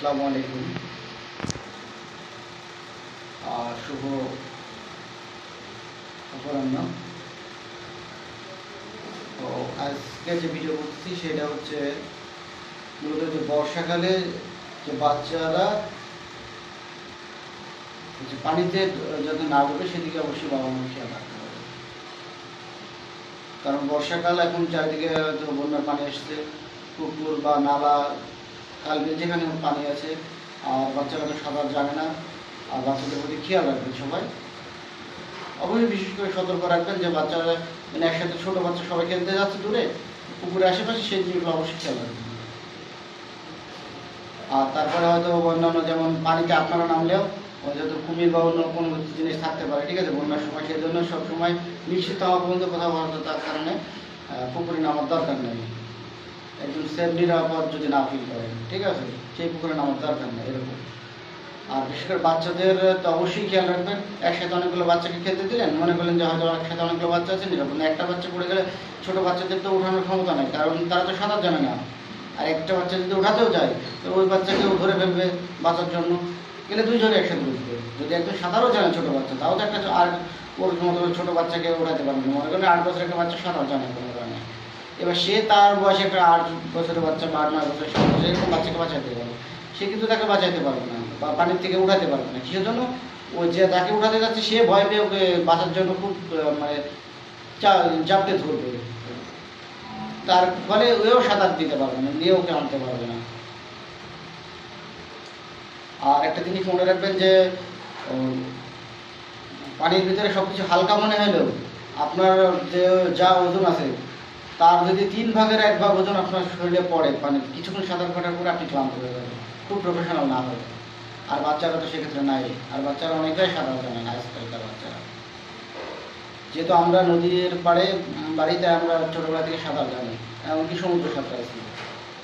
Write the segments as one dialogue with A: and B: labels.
A: আসসালামু আলাইকুম। শুভ অপরাহ্ন। তো আজকে যে ভিডিও করতেছি সেটা হচ্ছে মূলত যে বর্ষাকালে যে বাচ্চারা যে পানিতে যাতে না ডুবে সেদিকে অবশ্যই বাবা মা খেয়াল রাখতে হবে। কারণ বর্ষাকাল এখন চারিদিকে হয়তো বন্যার পানি আসছে, পুকুর বা নালা কালবে যেখানে পানি আছে, আর বাচ্চারা তো সাঁতার জানে না। আর বাচ্চাদের প্রতি খেয়াল রাখবেন সবাই। অবশ্যই বিশেষ করে সতর্ক রাখবেন যে বাচ্চারা মানে একসাথে ছোটো বাচ্চা সবাই খেলতে যাচ্ছে দূরে, পুকুরের আশেপাশে সেই জিনিসগুলো অবশ্যই খেয়াল রাখবেন। আর তারপরে হয়তো অন্যান্য যেমন পানিতে আপনারা নামলেও হয়তো কুমির বা অন্য কোনো জিনিস থাকতে পারে, ঠিক আছে, বন্যার সময়। সেই জন্য সবসময় নিশ্চিত হওয়া পর্যন্ত কোথাও তার কারণে পুকুরে নামার দরকার নেই। একজন সেফ নিরাপদ যদি না ফিল করেন, ঠিক আছে, সেই পুকুরে নামার দরকার নেই এরকম। আর বিশেষ করে বাচ্চাদের তো অবশ্যই খেয়াল রাখবেন। একসাথে অনেকগুলো বাচ্চাকে খেলতে দিলেন, মনে করলেন যে হয়তো একসাথে অনেকগুলো বাচ্চা আছে, নিরাপদ না। একটা বাচ্চা পড়ে গেলে ছোটো বাচ্চাদের তো ওঠানোর ক্ষমতা নেই, কারণ তারা তো সাঁতার জানে না। আর একটা বাচ্চা যদি ওঠাতেও যায় তো ওই বাচ্চাকেও ধরে ফেলবে বাঁচার জন্য, গেলে দুইজনে একসাথে উঠবে। যদি একদম সাঁতারও জানে ছোটো বাচ্চা, তাও তো একটা আর ওর মতো ছোটো বাচ্চাকে ওঠাতে পারবে না। মনে করেন 8 বছরের একটা বাচ্চা সাঁতার জানে কোনো কারণে, এবার সে তার বয়সে একটা 8 বছরের বাচ্চা বা 8-9 বছরের 7 বছর এরকম বাচ্চাকে বাঁচাতে পারবে, সে কিন্তু তাকে বাঁচাতে পারবে না বা পানির থেকে উঠাতে পারবে না। কিসের জন্য? ও যে তাকে উঠাতে যাচ্ছে সে ভয় পেয়ে ওকে বাঁচার জন্য খুব মানে জাপটে ধরবে, তার ফলে ওও সাঁতার দিতে পারবে না, নিয়ে ওকে আনতে পারবে না। আর একটা জিনিস মনে রাখবেন যে পানির ভিতরে সব কিছু হালকা মনে হলেও আপনার যে যা ওজন আছে তার যদি 3 ভাগের 1 ভাগ ওজন আপনার শরীরে পড়ে, মানে কিছুক্ষণ সাঁতার কাটার পরে আপনি ক্লান্ত হয়ে যাবেন, খুব প্রফেশনাল না হয়। আর বাচ্চারা তো সেক্ষেত্রে নাই, আর বাচ্চারা অনেকটাই সাঁতার জানে না আজকালকার বাচ্চারা। যেহেতু আমরা নদীর পাড়ে বাড়িতে আমরা ছোটোবেলা থেকে সাঁতার জানি, এমনকি সমুদ্র সাঁতার আছি,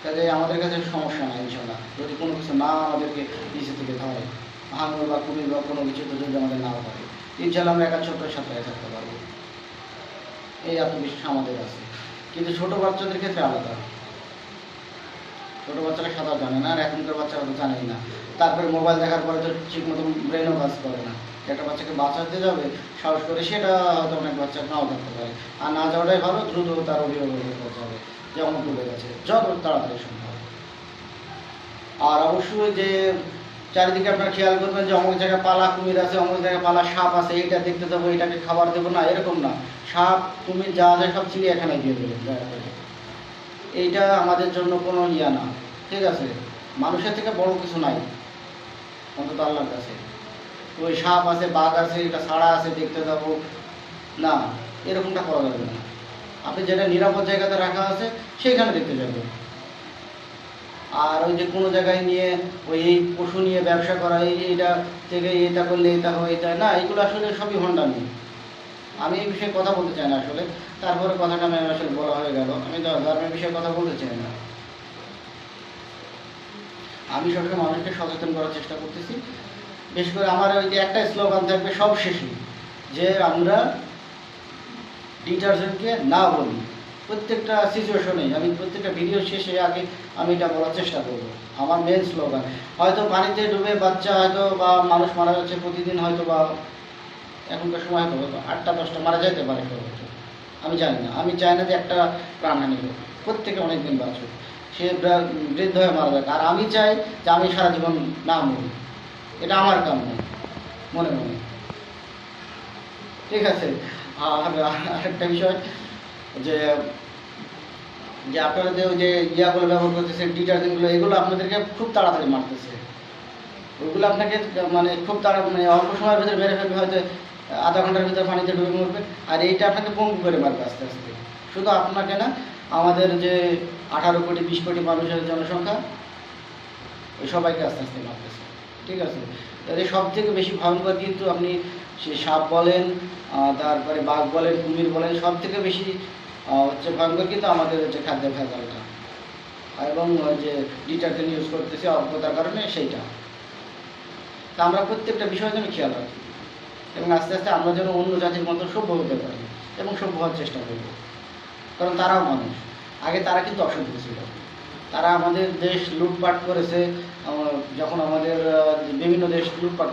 A: কাজে আমাদের কাছে সমস্যা নাই ইনশাল্লাহ। যদি কোনো কিছু না আমাদেরকে নিচে থেকে ধরে, হাঙর বা কুমির বা কোনো কিছু তো যদি আমাদের নাও ধরে, ইনশাল্লাহ আমরা একা ছোট্ট সাঁতারে থাকতে পারবো, এই আত্মবিশ্বাস আমাদের আছে। কিন্তু ছোটো বাচ্চাদের ক্ষেত্রে আলাদা। ছোটো বাচ্চারা সাঁতার জানে না, আর এখনকার বাচ্চারা তো জানেই না। তারপরে মোবাইল দেখার পরে তো ঠিক মতো ব্রেনও কাজ করে না। একটা বাচ্চাকে বাঁচাতে যাবে সাহস করে, সেটা হয়তো অনেক বাচ্চা নাও থাকতে পারে। আর না যাওয়াটাই ভালো, দ্রুত তার অভিভাবকের কাছে যাবে যে অমুক ডুবে গেছে, যত তাড়াতাড়ি সম্ভব। আর অবশ্যই যে চারিদিকে আপনার খেয়াল করবেন যে অমুক জায়গায় পালা কুমির আছে, অমুক জায়গায় পালা সাপ আছে, এইটা দেখতে দেবো, এটাকে খাবার দেবো না, এরকম না। সাপ কুমির যা আছে সব চিড়িয়াখানায় দিয়ে দেবেন দয়া করে। এইটা আমাদের জন্য কোনো ইয়া না, ঠিক আছে। মানুষের থেকে বড় কিছু নাই অন্তত আল্লাহর কাছে। তো ওই সাপ আছে, বাঘ আছে, এটা ছাড়া আছে, দেখতে যাবো না, এরকমটা করা যাবে না। আপনি যেটা নিরাপদ জায়গাতে রাখা আছে সেইখানে দেখতে যাবেন। আর ওই যে কোনো জায়গায় নিয়ে ওই এই পশু নিয়ে ব্যবসা করা, এইটা থেকে এটা করলে এটা হয়, এটা না, এগুলো আসলে সবই হন্ডামি। আমি এই বিষয়ে কথা বলতে চাই না আসলে, তারপরে কথাটা আমি আসলে বলা হয়ে গেল। আমি ধর্মের বিষয়ে কথা বলতে চাই না। আমি সবসময় মানুষকে সচেতন করার চেষ্টা করতেছি। বিশেষ করে আমার ওই যে একটা স্লোগান থাকবে সব শেষে, যে আমরা ডিটারজেন্টকে না বলি। প্রত্যেকটা সিচুয়েশনে আমি প্রত্যেকটা ভিডিও শেষে আগে আমি এটা বলার চেষ্টা করব। আমার মেন স্লোগান, হয়তো পানিতে ডুবে বাচ্চা হয়তো বা মানুষ মারা যাচ্ছে প্রতিদিন, হয়তো বা এখনকার সময় হয়তো 8টা-10টা মারা যেতে পারে সর্বোচ্চ, আমি জানি না। আমি চাই না যে একটা প্রাণহানি হোক, প্রত্যেকে অনেক দিন বাঁচুক, সে বৃদ্ধ হয়ে মারা যাক। আর আমি চাই যে আমি সারা জীবন না মরি, এটা আমার কাম্য মনে মনে, ঠিক আছে। আর আরেকটা বিষয় যে যে আপনারা যে ওই যে ইয়াগুলো ব্যবহার করতেছেন, ডিটারজেন্টগুলো, এগুলো আপনাদেরকে খুব তাড়াতাড়ি মারতেছে। ওইগুলো আপনাকে মানে খুব মানে অল্প সময়ের ভিতরে মেরে ফেলবে, হয়তো আধা ঘন্টার ভিতরে পানিতে ডুবে মরবে। আর এইটা আপনাকে পঙ্গু করে মারবে আস্তে আস্তে। শুধু আপনাকে না, আমাদের যে 18 কোটি 20 কোটি মানুষের জনসংখ্যা, ওই সবাইকে আস্তে আস্তে মারতেছে, ঠিক আছে। তাহলে সব থেকে বেশি ভয়ঙ্কর কিন্তু আপনি সে সাপ বলেন, তারপরে বাঘ বলেন, কুমির বলেন, সব থেকে বেশি হচ্ছে ভয়ঙ্কর কিন্তু আমাদের হচ্ছে খাদ্য ভেজালটা, এবং যে ডিটারজেন্ট ইউজ করতেছি অজ্ঞতার কারণে সেইটা। তা আমরা প্রত্যেকটা বিষয়ের জন্য খেয়াল রাখি, এবং আস্তে আস্তে আমরা যেন অন্য জাতির মতো সভ্য হতে পারি এবং সভ্য হওয়ার চেষ্টা করব। কারণ তারাও মানুষ, আগে তারা কিন্তু অসভ্য ছিল, তারা আমাদের দেশ লুটপাট করেছে। যখন আমাদের বিভিন্ন দেশ লুটপাট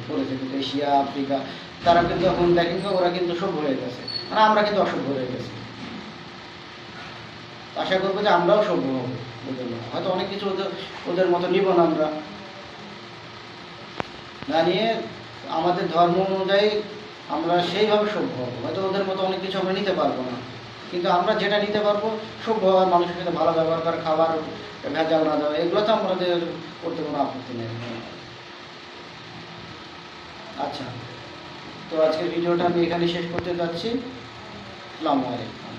A: করেছে কিন্তু এশিয়া, আফ্রিকা, তারা কিন্তু এখন দেখেন ওরা কিন্তু সভ্য হয়ে গেছে, মানে আমরা কিন্তু অসভ্য হয়ে গেছি। আশা করবো যে আমরাও সভ্য হবো ওদের মতো, হয়তো অনেক কিছু ওদের মতো নিব না আমরা, না নিয়ে আমাদের ধর্ম অনুযায়ী আমরা সেইভাবে সভ্য হবো। হয়তো ওদের মতো অনেক কিছু আমরা নিতে পারবো না, কিন্তু আমরা যেটা নিতে পারবো সভ্য হওয়ার, মানুষের সাথে ভালো ব্যবহার করা, খাবার ভেজাল না দেওয়া, এগুলো তো আমাদের করতে কোনো আপত্তি নেই। আচ্ছা, তো আজকের ভিডিওটা আমি এখানে শেষ করতে যাচ্ছি। আসসালামু আলাইকুম।